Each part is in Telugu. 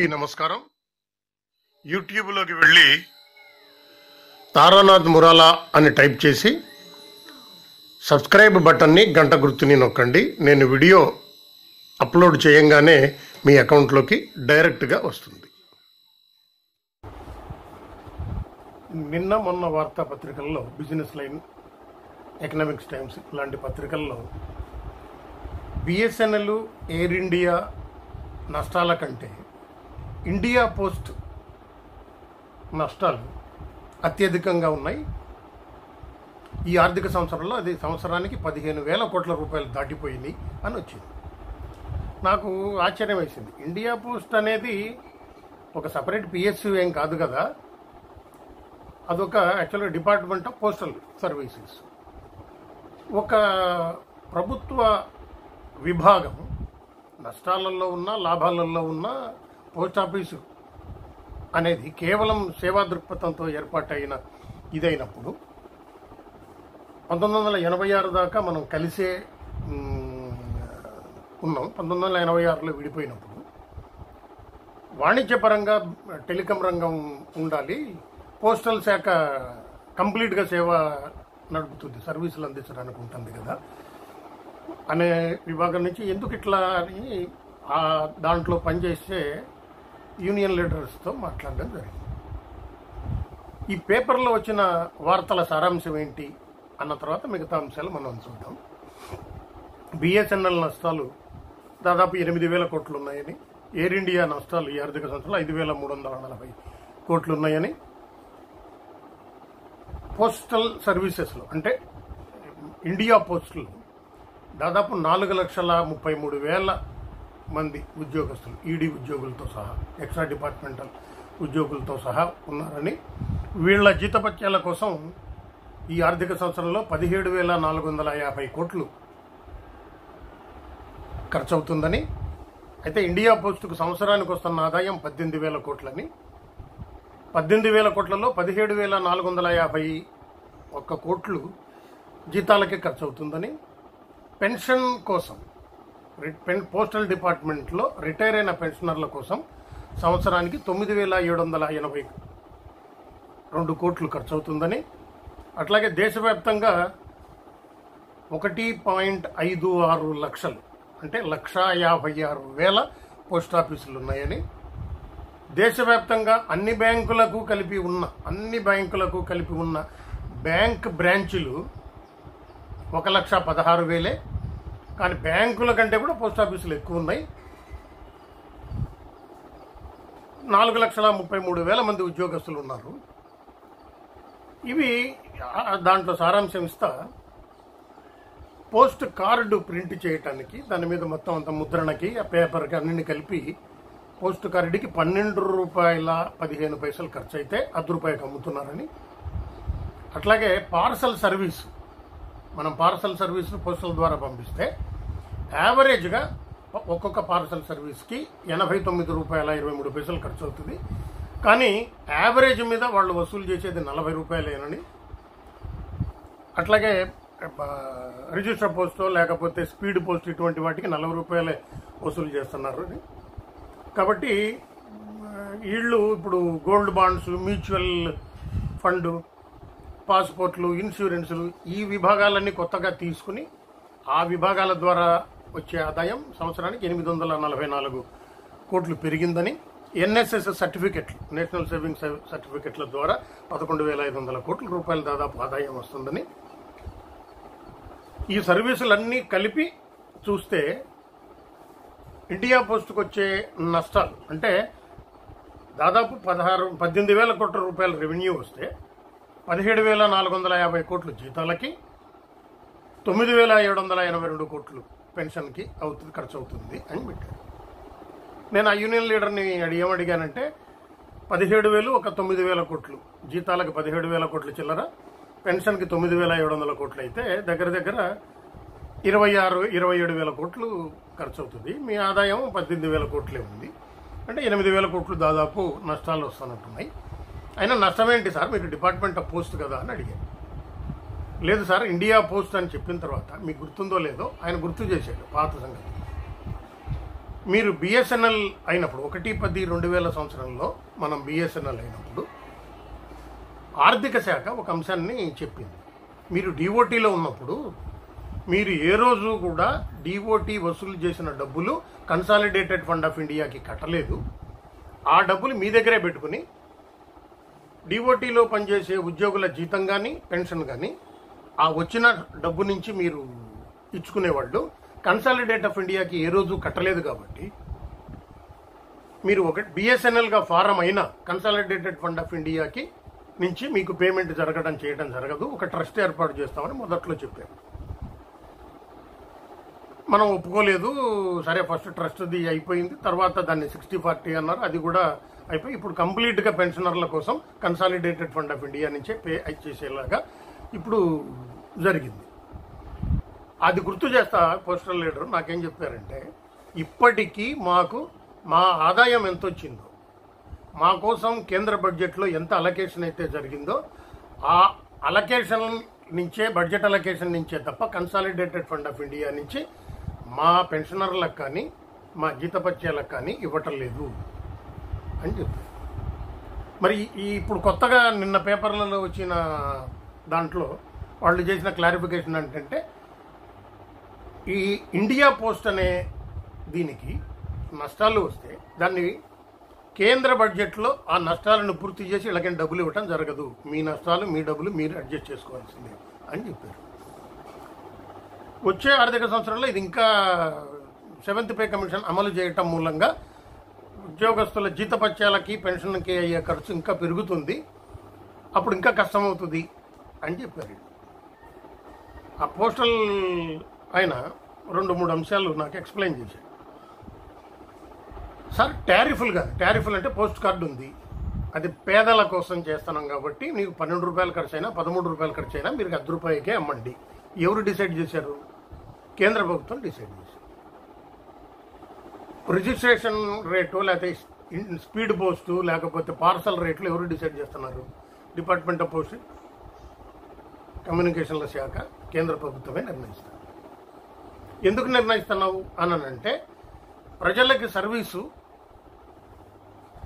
నమస్కారం. యూట్యూబ్లోకి వెళ్ళి తారానాథ్ మురాలా అని టైప్ చేసి సబ్స్క్రైబ్ బటన్ని గంట గుర్తుని నొక్కండి. నేను వీడియో అప్లోడ్ చేయంగానే మీ అకౌంట్లోకి డైరెక్ట్గా వస్తుంది. నిన్న మొన్న వార్తాపత్రికల్లో బిజినెస్ లైన్, ఎకనామిక్స్ టైమ్స్ లాంటి పత్రికల్లో బిఎస్ఎన్ఎల్, ఎయిర్ ఇండియా నష్టాల కంటే ఇండియా పోస్ట్ నష్టాలు అత్యధికంగా ఉన్నాయి. ఈ ఆర్థిక సంవత్సరంలో అది సంవత్సరానికి 15,000 కోట్ల రూపాయలు దాటిపోయినాయి అని వచ్చింది. నాకు ఆశ్చర్యం వేసింది. ఇండియా పోస్ట్ అనేది ఒక సపరేట్ పిఎస్యు ఏం కాదు కదా, అదొక యాక్చువల్గా డిపార్ట్మెంట్ ఆఫ్ పోస్టల్ సర్వీసెస్. ఒక ప్రభుత్వ విభాగం నష్టాలలో ఉన్న, లాభాలలో ఉన్న పోస్ట్ ఆఫీసు అనేది కేవలం సేవా దృక్పథంతో ఏర్పాటైన ఇదైనప్పుడు 1986 దాకా మనం కలిసే ఉన్నాం. 1986లో విడిపోయినప్పుడు వాణిజ్యపరంగా టెలికాం రంగం ఉండాలి, పోస్టల్ శాఖ కంప్లీట్గా సేవ నడుపుతుంది, సర్వీసులు అందించడానికి ఉంటుంది కదా అనే విభాగం నుంచి ఎందుకు ఇట్లా అని దాంట్లో పనిచేసే యూనియన్ లీడర్స్తో మాట్లాడడం జరిగింది. ఈ పేపర్లో వచ్చిన వార్తల సారాంశం ఏంటి అన్న తర్వాత మిగతా అంశాలు మనం చూద్దాం. బిఎస్ఎన్ఎల్ నష్టాలు దాదాపు 8,000 కోట్లు ఉన్నాయని, ఎయిర్ ఇండియా నష్టాలు ఈ ఆర్థిక సంవత్సరంలో 5,340 కోట్లు ఉన్నాయని, పోస్టల్ సర్వీసెస్లో అంటే ఇండియా పోస్టులు దాదాపు 4,33,000 మంది ఉద్యోగస్తులు, ఈడీ ఉద్యోగులతో సహా, ఎక్స్ట్రా డిపార్ట్మెంటల్ ఉద్యోగులతో సహా ఉన్నారని, వీళ్ల జీతభత్యాల కోసం ఈ ఆర్థిక సంవత్సరంలో 17,450 కోట్లు ఖర్చు అవుతుందని, అయితే ఇండియా పోస్టుకు సంవత్సరానికి వస్తున్న ఆదాయం 18,000 కోట్లని, 18,000 కోట్లలో 17,451 కోట్లు జీతాలకే ఖర్చు అవుతుందని, పెన్షన్ కోసం పోస్టల్ డిపార్ట్మెంట్లో రిటైర్ అయిన పెన్షనర్ల కోసం సంవత్సరానికి 9,782 కోట్లు ఖర్చు అవుతుందని, అట్లాగే దేశవ్యాప్తంగా 1.56 లక్షలు అంటే 1,56,000 పోస్ట్ ఆఫీసులు ఉన్నాయని, దేశవ్యాప్తంగా అన్ని బ్యాంకులకు కలిపి ఉన్న బ్యాంక్ బ్రాంచులు 1,16,000, కానీ బ్యాంకుల కంటే కూడా పోస్ట్ ఆఫీసులు ఎక్కువ ఉన్నాయి. 4,33,000 మంది ఉద్యోగస్తులు ఉన్నారు. ఇవి దాంట్లో సారాంశం ఇస్తా. పోస్ట్ కార్డు ప్రింట్ చేయటానికి, దాని మీద మొత్తం అంత ముద్రణకి, ఆ పేపర్కి అన్నింటిని కలిపి పోస్ట్ కార్డుకి ₹12.15 ఖర్చు అయితే ₹10 అమ్ముతున్నారని, అట్లాగే పార్సల్ సర్వీసు, మనం పార్సల్ సర్వీస్ను పోస్టల్ ద్వారా పంపిస్తే యావరేజ్గా ఒక్కొక్క పార్సల్ సర్వీస్కి ₹89.23 ఖర్చు అవుతుంది. కానీ యావరేజ్ మీద వాళ్ళు వసూలు చేసేది ₹40 అట్లాగే రిజిస్టర్ పోస్టో లేకపోతే స్పీడ్ పోస్ట్ ఇటువంటి వాటికి ₹40 వసూలు చేస్తున్నారు. కాబట్టి వీళ్ళు ఇప్పుడు గోల్డ్ బాండ్స్, మ్యూచువల్ ఫండ్, పాస్పోర్ట్లు, ఇన్సూరెన్సులు ఈ విభాగాలన్నీ కొత్తగా తీసుకుని ఆ విభాగాల ద్వారా వచ్చే ఆదాయం సంవత్సరానికి 844 కోట్లు పెరిగిందని, ఎన్ఎస్ఎస్ సర్టిఫికెట్లు, నేషనల్ సేవింగ్ సర్టిఫికెట్ల ద్వారా 11,500 కోట్ల రూపాయలు దాదాపు ఆదాయం వస్తుందని, ఈ సర్వీసులన్నీ కలిపి చూస్తే ఇండియా పోస్టుకు వచ్చే నష్టాలు అంటే దాదాపు 18,000 కోట్ల రూపాయల రెవెన్యూ వస్తే 17,450 కోట్లు జీతాలకి, 9,782 కోట్లు పెన్షన్కి ఖర్చు అవుతుంది అని పెట్టారు. నేను ఆ యూనియన్ లీడర్ని ఏమడిగానంటే 17,000 ఒక 9,000 కోట్లు, జీతాలకు 17,000 కోట్లు చిల్లర, పెన్షన్కి 9,700 కోట్లు అయితే దగ్గర 27,000 కోట్లు ఖర్చు అవుతుంది. మీ ఆదాయం 18,000 కోట్లే ఉంది అంటే 8,000 కోట్లు దాదాపు నష్టాలు వస్తున్నట్టున్నాయి. అయినా నష్టమేంటి సార్, మీకు డిపార్ట్మెంట్ ఆఫ్ పోస్ట్ కదా అని అడిగాను. లేదు సార్, ఇండియా పోస్ట్ అని చెప్పిన తర్వాత మీకు గుర్తుందో లేదో ఆయన గుర్తు చేశాడు పాత సంగతి. మీరు బిఎస్ఎన్ఎల్ అయినప్పుడు 1/10/2000 సంవత్సరంలో మనం బిఎస్ఎన్ఎల్ అయినప్పుడు ఆర్థిక శాఖ ఒక అంశాన్ని చెప్పింది. మీరు డిఓటీలో ఉన్నప్పుడు మీరు ఏ రోజు కూడా డిఓటీ వసూలు చేసిన డబ్బులు కన్సాలిడేటెడ్ ఫండ్ ఆఫ్ ఇండియాకి కట్టలేదు. ఆ డబ్బులు మీ దగ్గరే పెట్టుకుని డిఓటీలో పనిచేసే ఉద్యోగుల జీతం కానీ పెన్షన్ కానీ ఆ వచ్చిన డబ్బు నుంచి మీరు ఇచ్చుకునేవాళ్ళు. కన్సాలిడేట్ ఆఫ్ ఇండియాకి ఏ రోజు కట్టలేదు కాబట్టి మీరు ఒక బిఎస్ఎన్ఎల్గా ఫారం అయినా కన్సాలిడేటెడ్ ఫండ్ ఆఫ్ ఇండియాకి నుంచి మీకు పేమెంట్ చేయడం జరగదు. ఒక ట్రస్ట్ ఏర్పాటు చేస్తామని మొదట్లో చెప్పారు. మనం ఒప్పుకోలేదు. సరే, ఫస్ట్ ట్రస్ట్ది అయిపోయింది, తర్వాత దాన్ని 60-40 అన్నారు, అది కూడా అయిపోయి ఇప్పుడు కంప్లీట్గా పెన్షనర్ల కోసం కన్సాలిడేటెడ్ ఫండ్ ఆఫ్ ఇండియా నుంచే పే చేసేలాగా ఇప్పుడు జరిగింది. అది గుర్తు చేస్తా పోస్టల్ లీడర్ నాకేం చెప్పారంటే, ఇప్పటికీ మాకు మా ఆదాయం ఎంత వచ్చిందో, మా కోసం కేంద్ర బడ్జెట్లో ఎంత అలొకేషన్ అయితే జరిగిందో ఆ అలొకేషన్ నుంచే, బడ్జెట్ అలొకేషన్ నుంచే తప్ప కన్సాలిడేటెడ్ ఫండ్ ఆఫ్ ఇండియా నుంచి మా పెన్షనర్లకు కానీ మా జీతపత్యాలకు కానీ ఇవ్వటం లేదు అని చెప్పారు. మరి ఇప్పుడు కొత్తగా నిన్న పేపర్లలో వచ్చిన దాంట్లో వాళ్ళు చేసిన క్లారిఫికేషన్ ఏంటంటే, ఈ ఇండియా పోస్ట్ అనే దీనికి నష్టాలు వస్తే దాన్ని కేంద్ర బడ్జెట్లో ఆ నష్టాలను పూర్తి చేసి ఇలాగే డబ్బులు ఇవ్వటం జరగదు. మీ నష్టాలు మీ డబ్బులు మీరు అడ్జస్ట్ చేసుకోవాల్సిందే అని చెప్పారు. వచ్చే ఆర్థిక సంవత్సరంలో ఇది ఇంకా 7th పే కమిషన్ అమలు చేయటం మూలంగా ఉద్యోగస్తుల జీతపత్యాలకి పెన్షన్కి అయ్యే ఖర్చు ఇంకా పెరుగుతుంది, అప్పుడు ఇంకా కష్టమవుతుంది అని చెప్పారు. ఆ పోస్టల్ ఆయన 2-3 అంశాలు నాకు ఎక్స్ప్లెయిన్ చేశారు. సార్, టారిఫ్లు అంటే పోస్ట్ కార్డు ఉంది, అది పేదల కోసం చేస్తున్నాం కాబట్టి మీకు 12 రూపాయలు ఖర్చు అయినా 13 రూపాయలు ఖర్చు అయినా మీరు 10 రూపాయలకే అమ్మండి. ఎవరు డిసైడ్ చేశారు? కేంద్ర ప్రభుత్వం డిసైడ్ చేశారు. రిజిస్ట్రేషన్ రేటు లేకపోతే స్పీడ్ పోస్టు లేకపోతే పార్సల్ రేట్లు ఎవరు డిసైడ్ చేస్తున్నారు? డిపార్ట్మెంట్ ఆఫ్ పోస్ట్ కమ్యూనికేషన్ల శాఖ, కేంద్ర ప్రభుత్వమే నిర్ణయిస్తారు. ఎందుకు నిర్ణయిస్తున్నావు అనంటే, ప్రజలకి సర్వీసు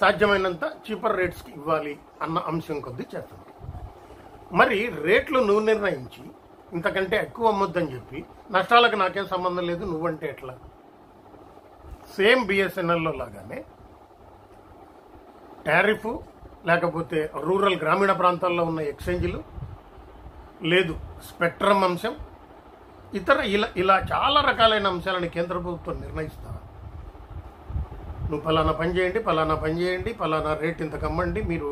సాధ్యమైనంత చీపర్ రేట్స్కి ఇవ్వాలి అన్న అంశం కొద్దీ చేస్తున్నారు. మరి రేట్లు నువ్వు నిర్ణయించి ఇంతకంటే ఎక్కువ అమ్మొద్దని చెప్పి నష్టాలకు నాకేం సంబంధం లేదు నువ్వంటే ఎట్లా? సేమ్ బిఎస్ఎన్ఎల్లో లాగానే టారిఫ్ లేకపోతే రూరల్ గ్రామీణ ప్రాంతాల్లో ఉన్న ఎక్స్చేంజ్లు లేదు, స్పెక్ట్రమ్ అంశం, ఇతర ఇలా చాలా రకాలైన అంశాలను కేంద్ర ప్రభుత్వం నిర్ణయిస్తా. నువ్వు పలానా పని చేయండి, పలానా రేట్ ఇంత కమ్మండి, మీరు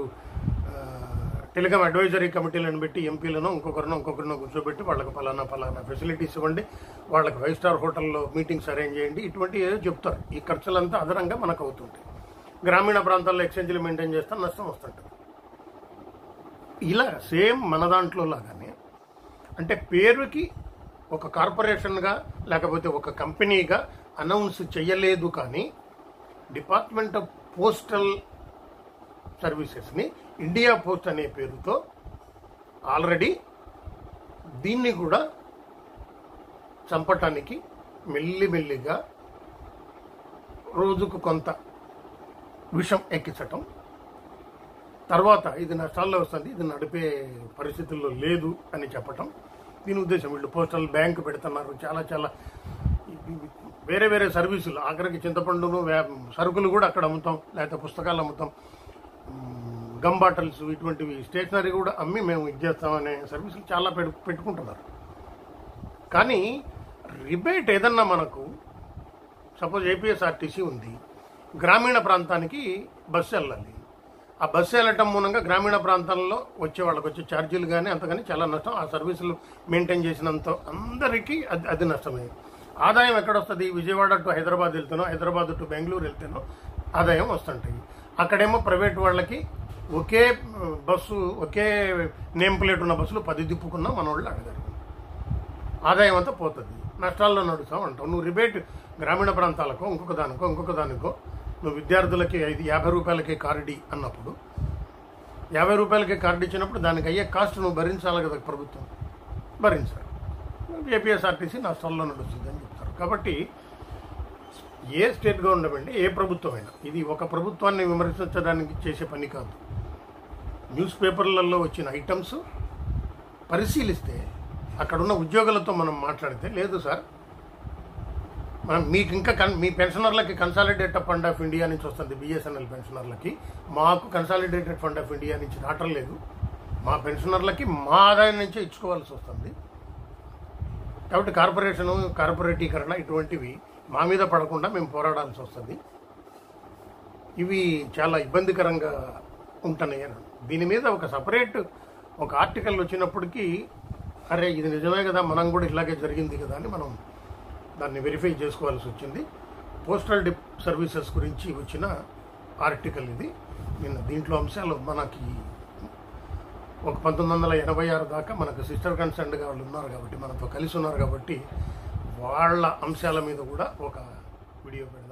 టెలికాం అడ్వైజరీ కమిటీలను పెట్టి ఎంపీలను ఇంకొకరినో కూర్చోబెట్టి వాళ్ళకి పలానా ఫెసిలిటీస్ ఇవ్వండి, వాళ్ళకి 5 స్టార్ హోటల్లో మీటింగ్స్ అరేంజ్ చేయండి, ఇటువంటి ఏదో చెప్తారు. ఈ ఖర్చులంతా అదనంగా మనకు అవుతుంటాయి. గ్రామీణ ప్రాంతాల్లో ఎక్స్చేంజ్లు మెయింటైన్ చేస్తే నష్టం వస్తుంటుంది. ఇలా సేమ్ మన దాంట్లో లాగానే, అంటే పేరుకి ఒక కార్పొరేషన్గా లేకపోతే ఒక కంపెనీగా అనౌన్స్ చేయలేదు, కానీ డిపార్ట్మెంట్ ఆఫ్ పోస్టల్ సర్వీసెస్ని ఇండియా పోస్ట్ అనే పేరుతో ఆల్రెడీ దీన్ని కూడా చంపటానికి మెల్లిమెల్లిగా రోజుకు కొంత విషం ఎక్కించటం, తర్వాత ఇది నష్టాల్లో వస్తుంది, ఇది నడిపే పరిస్థితుల్లో లేదు అని చెప్పటం దీని ఉద్దేశం. వీళ్ళు పోస్టల్ బ్యాంక్ పెడుతున్నారు, చాలా వేరే వేరే సర్వీసులు, ఆఖరికి చింతపండును సరుకులు కూడా అక్కడ అమ్ముతాం, లేకపోతే పుస్తకాలు అమ్ముతాం, గమ్ బాటిల్స్, ఇటువంటివి స్టేషనరీ కూడా అమ్మి మేము ఇది చేస్తామనే సర్వీసులు చాలా పెట్టుకుంటున్నారు. కానీ రిబేట్ ఏదన్నా మనకు సపోజ్ ఏపీఎస్ఆర్టీసీ ఉంది, గ్రామీణ ప్రాంతానికి బస్సు వెళ్ళాలి, ఆ బస్సు వెళ్ళటం మూలంగా గ్రామీణ ప్రాంతాల్లో వచ్చే వాళ్ళకి వచ్చే ఛార్జీలు కానీ అంతగాని చాలా నష్టం. ఆ సర్వీసులు మెయింటైన్ చేసినంత అందరికీ అది నష్టమే. ఆదాయం ఎక్కడొస్తుంది? విజయవాడ టు హైదరాబాద్ వెళ్తానో, హైదరాబాద్ టు బెంగళూరు వెళ్తానో ఆదాయం వస్తుంటాయి. అక్కడేమో ప్రైవేట్ వాళ్ళకి ఒకే బస్సు, ఒకే నేమ్ ప్లేట్ ఉన్న బస్సులు 10 తిప్పుకున్నా మన వాళ్ళు అడగరు, ఆదాయం అంతా పోతుంది, నష్టాల్లో నడుస్తాం అంటావు. నువ్వు రిబేట్ గ్రామీణ ప్రాంతాలకో ఇంకొక దానికో నువ్వు విద్యార్థులకి 50 రూపాయలకే కార్డు అన్నప్పుడు, 50 రూపాయలకే కార్డు ఇచ్చినప్పుడు దానికి అయ్యే కాస్ట్ నువ్వు భరించాలి కదా, ప్రభుత్వం భరించాలి. ఏపీఎస్ఆర్టీసీ నష్టాల్లో నడుస్తుంది అని చెప్తారు. కాబట్టి ఏ స్టేట్ గవర్నమెంట్, ఏ ప్రభుత్వమైనా, ఇది ఒక ప్రభుత్వాన్ని విమర్శించడానికి చేసే పని కాదు. న్యూస్ పేపర్లలో వచ్చిన ఐటమ్స్ పరిశీలిస్తే అక్కడున్న ఉద్యోగులతో మనం మాట్లాడితే, లేదు సార్ మనం మీకు ఇంకా మీ పెన్షనర్లకి కన్సాలిడేటెడ్ ఫండ్ ఆఫ్ ఇండియా నుంచి వస్తుంది, బిఎస్ఎన్ఎల్ పెన్షనర్లకి, మాకు కన్సాలిడేటెడ్ ఫండ్ ఆఫ్ ఇండియా నుంచి రావట్లేదు, మా పెన్షనర్లకి మా ఆదాయం నుంచే ఇచ్చుకోవాల్సి వస్తుంది. కాబట్టి కార్పొరేటీకరణ ఇటువంటివి మా మీద పడకుండా మేము పోరాడాల్సి వస్తుంది. ఇవి చాలా ఇబ్బందికరంగా ఉంటున్నాయి. దీని మీద ఒక సపరేట్ ఒక ఆర్టికల్ వచ్చినప్పటికీ అరే ఇది నిజమే కదా, మనం కూడా ఇలాగే జరిగింది కదా అని మనం దాన్ని వెరిఫై చేసుకోవాల్సి వచ్చింది. పోస్టల్ సర్వీసెస్ గురించి వచ్చిన ఆర్టికల్ ఇది. దీంట్లో అంశాలు మనకి ఒక 1986 దాకా మనకు సిస్టర్ కన్సర్న్డ్గా వాళ్ళు ఉన్నారు కాబట్టి, మనతో కలిసి ఉన్నారు కాబట్టి వాళ్ళ అంశాల మీద కూడా ఒక వీడియో పెడతాం.